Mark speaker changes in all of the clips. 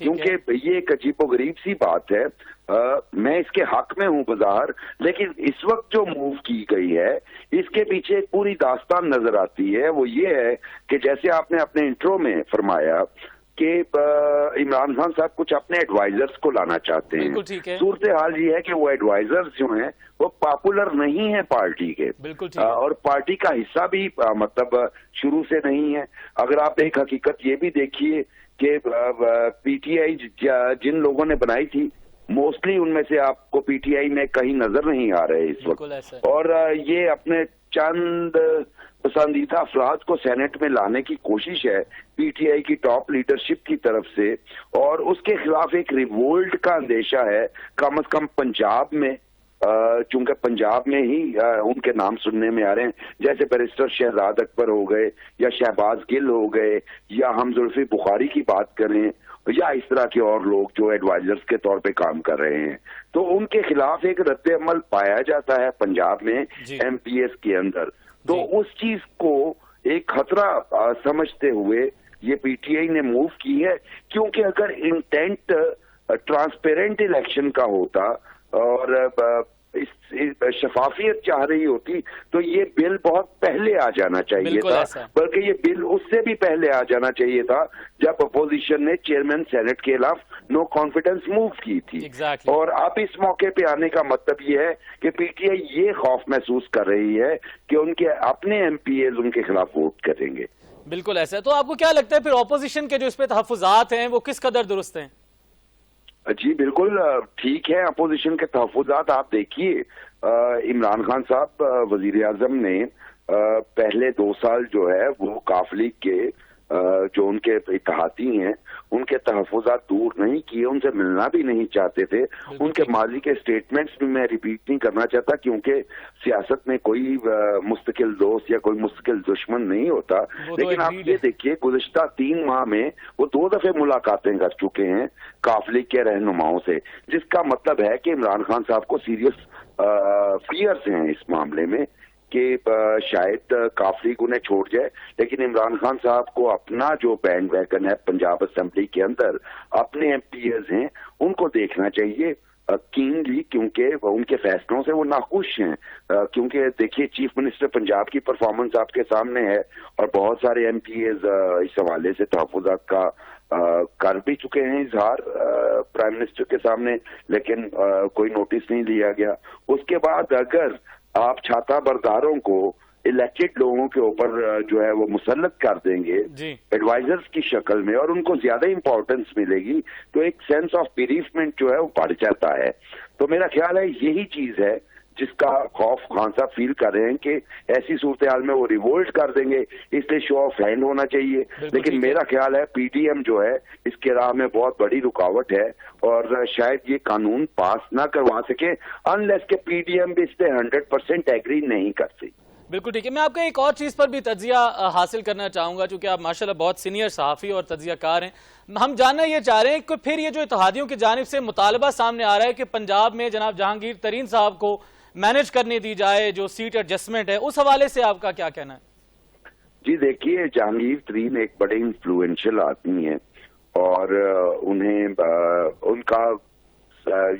Speaker 1: کیونکہ یہ ایک عجیب و غریب سی بات ہے. میں اس کے حق میں ہوں بظاہر، لیکن اس وقت جو موو کی گئی ہے اس کے پیچھے ایک پوری داستان نظر آتی ہے. وہ یہ ہے کہ جیسے آپ نے اپنے انٹرو میں فرمایا کہ عمران خان صاحب کچھ اپنے ایڈوائزرز کو لانا چاہتے ہیں. صورتحال یہ ہے کہ وہ ایڈوائزرز جو ہیں وہ پاپولر نہیں ہیں پارٹی کے، اور پارٹی کا حصہ بھی مطلب شروع سے نہیں ہے. اگر آپ ایک حقیقت یہ بھی دیکھیے کہ پی ٹی آئی جن لوگوں نے بنائی تھی موسٹلی ان میں سے آپ کو پی ٹی آئی میں کہیں نظر نہیں آ رہے اس وقت، اور یہ اپنے چند پسندیدہ افراد کو سینٹ میں لانے کی کوشش ہے پی ٹی آئی کی ٹاپ لیڈرشپ کی طرف سے، اور اس کے خلاف ایک ریوولٹ کا اندیشہ ہے کم از کم پنجاب میں. چونکہ پنجاب میں ہی ان کے نام سننے میں آ رہے ہیں، جیسے بیرسٹر شہزاد اکبر ہو گئے یا شہباز گل ہو گئے یا ہم زلفی بخاری کی بات کریں یا اس طرح کے اور لوگ جو ایڈوائزرز کے طور پہ کام کر رہے ہیں. تو ان کے خلاف ایک رد عمل پایا جاتا ہے پنجاب میں ایم پی ایس کے اندر. تو اس چیز کو ایک خطرہ سمجھتے ہوئے یہ پی ٹی آئی نے موو کی ہے، کیونکہ اگر انٹینٹ ٹرانسپیرنٹ الیکشن کا ہوتا اور شفافیت چاہ رہی ہوتی تو یہ بل بہت پہلے آ جانا چاہیے تھا، بلکہ یہ بل اس سے بھی پہلے آ جانا چاہیے تھا جب اپوزیشن نے چیئرمین سینٹ کے خلاف نو کانفیڈنس موو کی تھی. اور اب اس موقع پہ آنے کا مطلب یہ ہے کہ پی ٹی آئی یہ خوف محسوس کر رہی ہے کہ ان کے اپنے ایم پی ایز ان کے خلاف ووٹ کریں گے.
Speaker 2: بالکل ایسا ہے. تو آپ کو کیا لگتا ہے پھر اپوزیشن کے جو اس پہ تحفظات ہیں وہ کس قدر درست ہیں؟
Speaker 1: جی بالکل ٹھیک ہے اپوزیشن کے تحفظات. آپ دیکھیے عمران خان صاحب وزیر اعظم نے پہلے 2 سال جو ہے وہ کاف لیگ کے جو ان کے اتحادی ہیں ان کے تحفظات دور نہیں کیے، ان سے ملنا بھی نہیں چاہتے تھے. ان کے ماضی کے سٹیٹمنٹس بھی میں ریپیٹ نہیں کرنا چاہتا، کیونکہ سیاست میں کوئی مستقل دوست یا کوئی مستقل دشمن نہیں ہوتا. لیکن آپ یہ دیکھیے گزشتہ 3 ماہ میں وہ 2 دفعے ملاقاتیں کر چکے ہیں کاف لیگ کے رہنماؤں سے، جس کا مطلب ہے کہ عمران خان صاحب کو سیریس فیئرز ہیں اس معاملے میں کہ شاید کاف لیگ انہیں چھوڑ جائے. لیکن عمران خان صاحب کو اپنا جو بینڈ ویگن ہے پنجاب اسمبلی کے اندر اپنے ایم پی ایز ہیں ان کو دیکھنا چاہیے کینلی، کیونکہ ان کے فیصلوں سے وہ ناخوش ہیں. کیونکہ دیکھیے چیف منسٹر پنجاب کی پرفارمنس آپ کے سامنے ہے، اور بہت سارے ایم پی ایز اس حوالے سے تحفظات کا کر بھی چکے ہیں اظہار پرائم منسٹر کے سامنے، لیکن کوئی نوٹس نہیں لیا گیا. اس کے بعد اگر آپ چھاتا برداروں کو الیکٹڈ لوگوں کے اوپر جو ہے وہ مسلط کر دیں گے ایڈوائزرز کی شکل میں، اور ان کو زیادہ امپورٹنس ملے گی، تو ایک سینس آف بیریفمنٹ جو ہے وہ بڑھ جاتا ہے. تو میرا خیال ہے یہی چیز ہے جس کا خوف خان صاحب فیل کر رہے ہیں کہ ایسی صورتحال میں وہ ریوولٹ کر دیں گے، اس لیے شو آف ہینڈ ہونا چاہیے. لیکن میرا خیال ہے پی ٹی ایم جو ہے اس کے راہ میں بہت بڑی رکاوٹ ہے، اور شاید یہ قانون پاس نہ کروا سکے انلیس کہ پی ٹی ایم بھی اس پہ 100% ایگری نہیں کرتی.
Speaker 2: بالکل ٹھیک ہے. میں آپ کو ایک اور چیز پر بھی تجزیہ حاصل کرنا چاہوں گا، چونکہ آپ ماشاءاللہ بہت سینئر صحافی اور تجزیہ کار ہیں. ہم جاننا یہ چاہ رہے ہیں کہ پھر یہ جو اتحادیوں کی جانب سے مطالبہ سامنے آ رہا ہے کہ پنجاب میں جناب جہانگیر ترین صاحب کو مینج کرنے دی جائے جو سیٹ ایڈجسٹمنٹ ہے، اس حوالے سے آپ کا کیا کہنا ہے؟
Speaker 1: جی دیکھیے جہانگیر ترین ایک بڑے انفلوئنشل آدمی ہیں، اور انہیں ان کا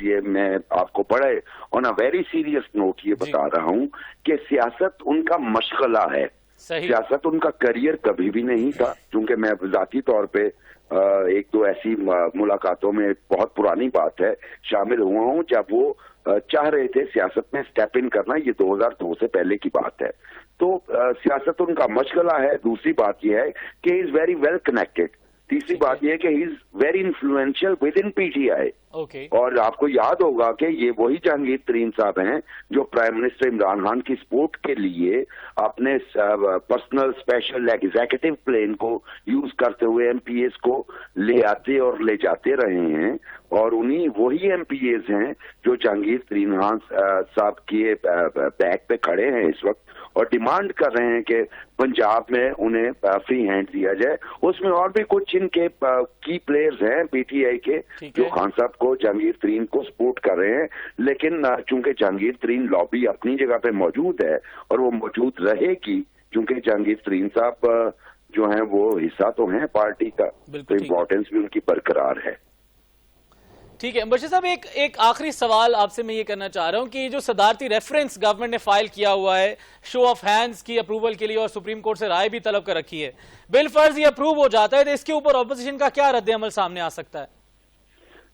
Speaker 1: یہ میں آپ کو بڑے آن اے ویری سیریس نوٹ یہ بتا رہا ہوں کہ سیاست ان کا مشغلہ ہے. سیاست ان کا کریئر کبھی بھی نہیں تھا، کیونکہ میں ذاتی طور پہ 1-2 ایسی ملاقاتوں میں بہت پرانی بات ہے شامل ہوا ہوں جب وہ چاہ رہے تھے سیاست میں سٹیپ ان کرنا. یہ 2002 سے پہلے کی بات ہے. تو سیاست ان کا مشغلہ ہے. دوسری بات یہ ہے کہ he is very well connected. تیسری بات یہ ہے کہ he is very influential within P T I. اور آپ کو یاد ہوگا کہ یہ وہی جہانگیر ترین صاحب ہیں جو پرائم منسٹر عمران خان کی سپورٹ کے لیے اپنے پرسنل اسپیشل ایگزیکٹو پلین کو یوز کرتے ہوئے ایم پی ایز کو لے آتے اور لے جاتے رہے ہیں. اور انہی وہی ایم پی ایز ہیں جو جہانگیر ترین خان صاحب کے بیک پہ کھڑے ہیں اس وقت اور ڈیمانڈ کر رہے ہیں کہ پنجاب میں انہیں فری ہینڈ دیا جائے. اس میں اور بھی کچھ ان کے کی پلیئرز ہیں پی ٹی آئی کے جو خان صاحب کو جہانگیر ترین کو سپورٹ کر رہے ہیں. لیکن چونکہ جہانگیر ترین لابی اپنی جگہ پہ موجود ہے اور وہ موجود رہے گی، کیونکہ جہانگیر ترین صاحب جو ہیں وہ حصہ تو ہیں پارٹی کا، تو امپورٹنس بھی ان کی برقرار ہے.
Speaker 2: ٹھیک ہے بشیر صاحب، ایک آخری سوال آپ سے میں یہ کرنا چاہ رہا ہوں کہ جو صدارتی ریفرنس گورنمنٹ نے فائل کیا ہوا ہے شو آف ہینڈز کی اپروول کے لیے اور سپریم کورٹ سے رائے بھی طلب کر رکھی ہے، بل فرض یہ اپروو ہو جاتا ہے تو اس کے اوپر اپوزیشن کا کیا رد عمل سامنے آ سکتا ہے؟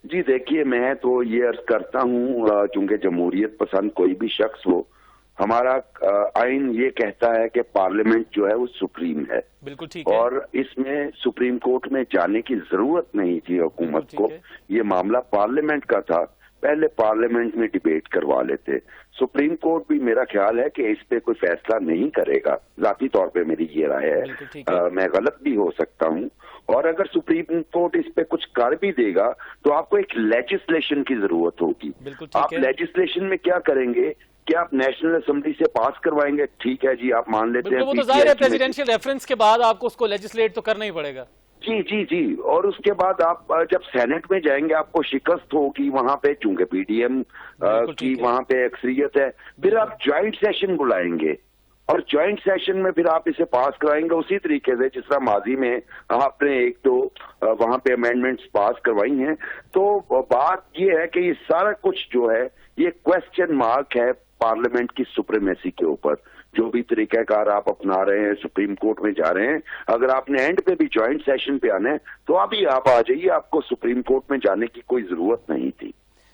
Speaker 1: جی دیکھیے، میں تو یہ عرض کرتا ہوں چونکہ جمہوریت پسند کوئی بھی شخص ہو، ہمارا آئین یہ کہتا ہے کہ پارلیمنٹ جو ہے وہ سپریم ہے،
Speaker 2: بالکل ٹھیک ہے،
Speaker 1: اور اس میں سپریم کورٹ میں جانے کی ضرورت نہیں تھی حکومت کو، یہ معاملہ پارلیمنٹ کا تھا، پہلے پارلیمنٹ میں ڈیبیٹ کروا لیتے۔ سپریم کورٹ بھی میرا خیال ہے کہ اس پہ کوئی فیصلہ نہیں کرے گا، ذاتی طور پہ میری یہ رائے ہے، میں غلط بھی ہو سکتا ہوں، اور اگر سپریم کورٹ اس پہ کچھ کر بھی دے گا تو آپ کو ایک لیجسلیشن کی ضرورت ہوگی۔ آپ لیجسلیشن میں کیا کریں گے؟ کیا آپ نیشنل اسمبلی سے پاس کروائیں گے؟ ٹھیک ہے جی، آپ مان لیتے ہیں،
Speaker 2: وہ تو ظاہر ہے پریزیڈنشیل ریفرنس کے بعد آپ کو اس کو لیجسلیٹ تو کرنا ہی پڑے گا۔
Speaker 1: جی جی جی، اور اس کے بعد آپ جب سینٹ میں جائیں گے آپ کو شکست ہوگی وہاں پہ، چونکہ پی ڈی ایم کی وہاں پہ اکثریت ہے، پھر آپ جوائنٹ سیشن بلائیں گے اور جوائنٹ سیشن میں پھر آپ اسے پاس کرائیں گے اسی طریقے سے جس طرح ماضی میں آپ نے ایک دو وہاں پہ امینڈمنٹس پاس کروائی ہیں۔ تو بات یہ ہے کہ یہ سارا کچھ جو ہے یہ کوسچن مارک ہے پارلیمنٹ کی سپریمیسی کے اوپر۔ جو بھی طریقہ کار آپ اپنا رہے ہیں، سپریم کورٹ میں جا رہے ہیں، اگر آپ نے اینڈ پہ بھی جوائنٹ سیشن پہ آنا ہے تو ابھی آپ آ جائیے، آپ کو سپریم کورٹ میں جانے کی کوئی ضرورت نہیں تھی۔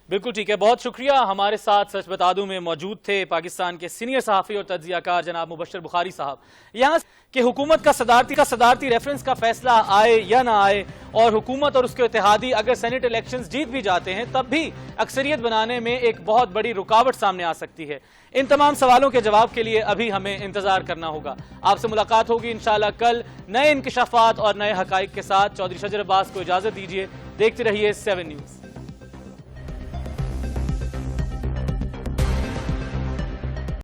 Speaker 2: بالکل ٹھیک ہے، بہت شکریہ۔ ہمارے ساتھ سچ بتا دوں میں موجود تھے پاکستان کے سینئر صحافی اور تجزیہ کار جناب مبشر بخاری صاحب۔ یہاں کہ حکومت کا صدارتی ریفرنس کا فیصلہ آئے یا نہ آئے، اور حکومت اور اس کے اتحادی اگر سینٹ الیکشنز جیت بھی جاتے ہیں تب بھی اکثریت بنانے میں ایک بہت بڑی رکاوٹ سامنے آ سکتی ہے۔ ان تمام سوالوں کے جواب کے لیے ابھی ہمیں انتظار کرنا ہوگا۔ آپ سے ملاقات ہوگی انشاءاللہ کل نئے انکشافات اور نئے حقائق کے ساتھ۔ چودھری شجر عباس کو اجازت دیجیے، دیکھتے رہیے 7 نیوز۔